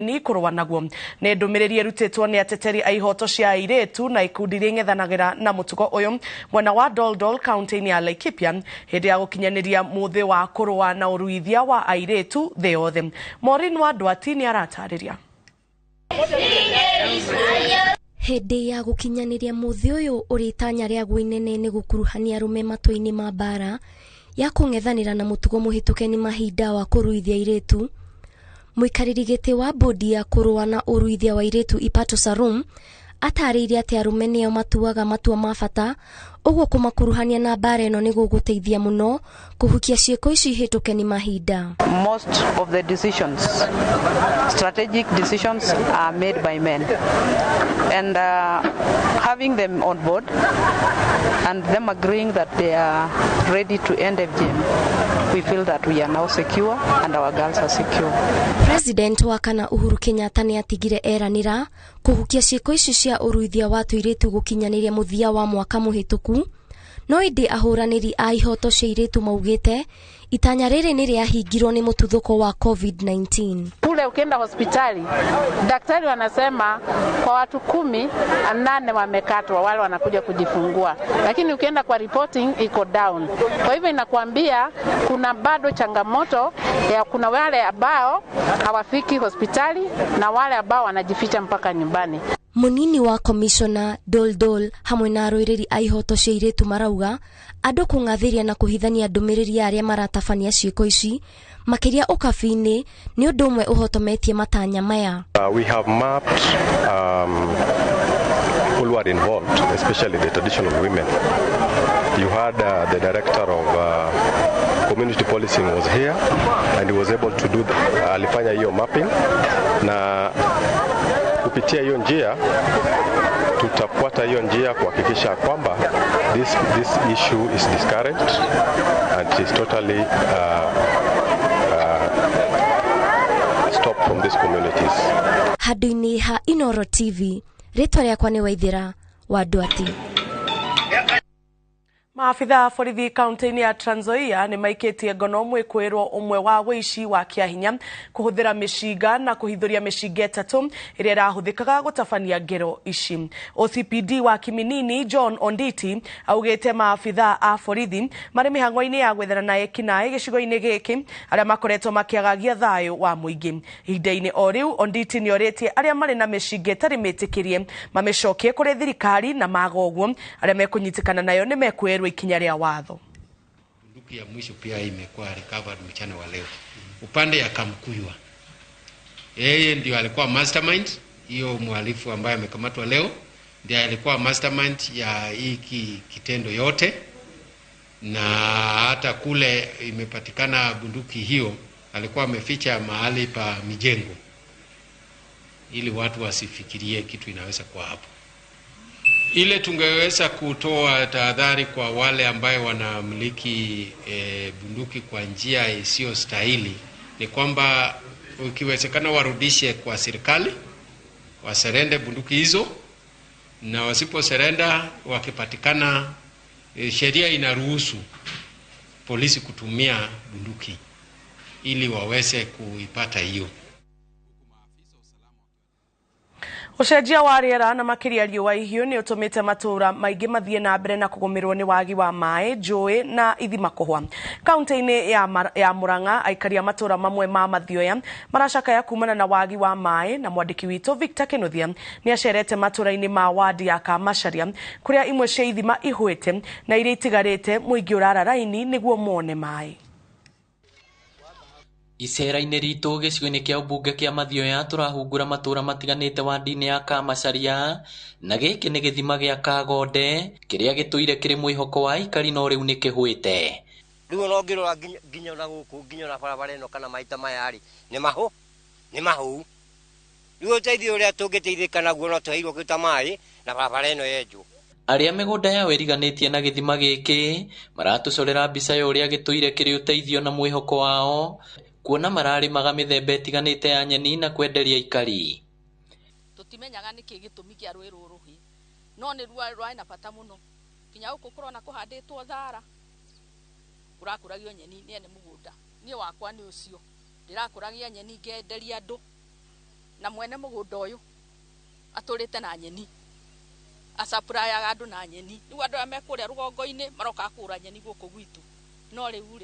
ni kurwa naguo ne ndumiriri rutetwo ni ateteri a ihoto cia airetu na ikundi ringethanagira na mutugo uyu mwena wa Doldol county ya Laikipia hindi ya gukinyaniria muthi wa kurwa na uruithia wa airetu the yothe. Maureen wa Dwati ni aratariria hindi ya gukinyaniria muthi uyu uritanya ria gwinene ni gukuruhania arume matwe-ini ma bara ya kungethanira na mutugo muhituke ni mahinda wa kuruithia airetu. Muikariri giti wa bodi ya kurua na uruithia wa airetu Ipato Sarum atariirie ati arume nio matuaga matua ma bata uguo kumakuruhania na bara ino ni guguteithia muno kuhukia cieko ici hituke ni mahinda. Most of the decisions, strategic decisions, are made by men, and having them on board and them agreeing that they are ready to end FGM, we feel that we are now secure and our girls are secure. President wa kana Uhuru Kenyatta ni atigire eranira kuhukia cieko ici cia uruithia wa tuiretu gukinyaniria muthia wa mwaka muhituku, no indi ahuraniri a ihoto cia airetu maugite itanya riri ni riahingirwo ni mututhuko wa COVID-19. Kule ukienda hospitali daktari wanasema kwa watu 8 wamekatwa, wale wanakuja kujifungua, lakini ukienda kwa reporting iko down. Kwa hivyo inakuambia kuna bado changamoto ya kuna wale ambao hawafiki hospitali na wale ambao wanajificha mpaka nyumbani. Munini wa commissioner Doldol hamwe na aruiriri a ihoto cia airetu marauga andu kungathiria na kuhithania ndumiriri aria maratabania cieko ici makiria ukabini ni undu umwe uhotometie matanya maya. We have mapped who are involved, especially the traditional women. You had the director of community policing was here and he was able to do alifanya hiyo mapping, na kupitia hiyo njia tutafuata hiyo njia kuhakikisha kwamba this issue is discouraged and is totally stopped from these communities. Hadini ha iNooro TV, ritwa riakwa ni Waithira wa Dwati. Maafitha borithi kaunti-ini ya Trans Nzoia ni maikitie ngono mwikwerwo umwe wa wici wa kiahinya kuhuthira mishinga na kuhithuria mishinga 3 iria irahuthikaga gutabania ngero ici. OCPD wa Kiminini John Onditi augite maafitha a borithi mari mihango-ini ya gwethana na ekinae gicigo-ini giki aria makoretwo makiagagia thayo wa muingi. Ihinda-ini o riu Onditi ni oritie aria mari na mishinga itari mitikirie mamicokie kuri thirikari na magoguo aria mekunyitikana nayo ni mekwerwo ikinya ria watho. Bunduki ya mwisho pia imekuwa recovered mchana wa leo upande ya Kamkuywa. Yeye ndio alikuwa mastermind, hiyo mhalifu ambaye amekamatwa leo ndiye alikuwa mastermind ya hiki kitendo yote, na hata kule imepatikana bunduki hiyo alikuwa ameficha mahali pa mijengo ili watu wasifikirie kitu inaweza kuwa hapo. Ile tungeweza kutoa tahadhari kwa wale ambaye wanamiliki bunduki kwa njia isiyo stahili ni kwamba ukiwezekana warudishe kwa serikali, waserende bunduki hizo, na wasipo serenda wakipatikana, sheria inaruhusu polisi kutumia bunduki ili waweze kuipata hiyo. Ucenjia wa riera na makiria riua ihiu ni utumite matura maingi mathie na mbere na kugumirwo ni wagi wa mai, njui na ithima kuhwa. Kaunti-ini ya Murang'a aikaria matura mamwe ma Mathioya maracakaya kumana na wagi wa mai, na mwandiki witu Victor Kinuthia ni acerete matura-ini ma wadi ya Kamacharia kuria imwe cia ithima ihwite na iria itigarite muingi urara raini niguo mone mai. Icera-ini ritu gicigo-ini kia ubunge kia Mathioya turahungura matura matiganite wadi-ini ya Kamacharia, na giki ni githima gia Kagonde kiria gituire kiri mwihoko wa ikari no riu ni kihwite. Riu no ngirora nginya na guku nginya na barabara ino kana maita maya ri ni mahu riu teithio uria tungiteithika naguo no tuheirwo kita mai na barabara ino yenju. Aria migunda yao iriganitie na githima giki maratucorera mbica ya uria gituire kiri uteithio na mwihoko wao, kuona mararimaga mithemba itiganite ya nyeni na kwenderia ikari. Tutimenyaga niki gitumi kia rwi ruruhi, no ni rwa ina bata muno kinya guku kurona kuhanditwo thara kurakuragio nyeni ni mugunda ni wakwa ni ucio ndirakuragia nyeni ngenderia andu na mwene mugunda uyu aturite na nyeni asapuraya andu na nyeni riu andu ame kuria rugongo-ini maroka kura nyeni guku gwitu no riu